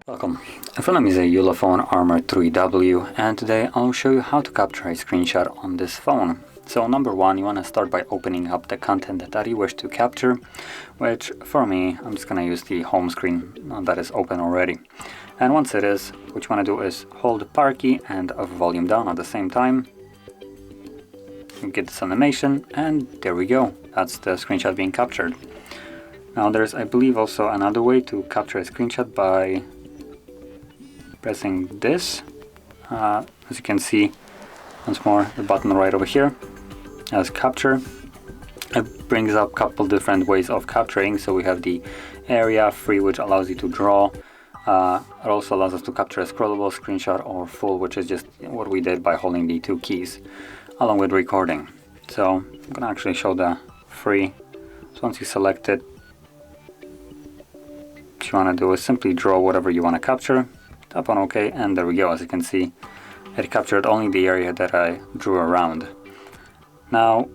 Welcome. In front of me is a ULEFONE Armor 3W, and today I'll show you how to capture a screenshot on this phone. So number one, you want to start by opening up the content that you wish to capture, which for me, I'm just going to use the home screen that is open already. And once it is, what you want to do is hold the power key and volume down at the same time. You get this animation, and there we go. That's the screenshot being captured. Now there's, I believe, also another way to capture a screenshot by pressing this. As you can see, once more, the button right over here has capture. It brings up a couple different ways of capturing. So we have the area free, which allows you to draw. It also allows us to capture a scrollable screenshot, or full, which is just what we did by holding the two keys along with recording. So I'm gonna actually show the free. So once you select it, what you want to do is simply draw whatever you want to capture, tap on OK, and there we go. As you can see, it captured only the area that I drew around. Now,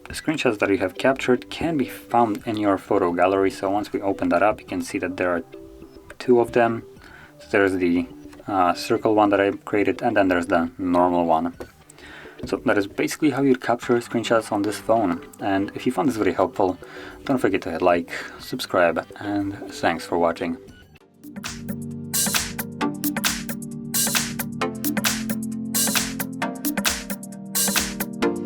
the screenshots that you have captured can be found in your photo gallery. So once we open that up, you can see that there are two of them. So there's the circle one that I created, and then there's the normal one. So that is basically how you capture screenshots on this phone. And if you found this video helpful, don't forget to hit like, subscribe, and thanks for watching.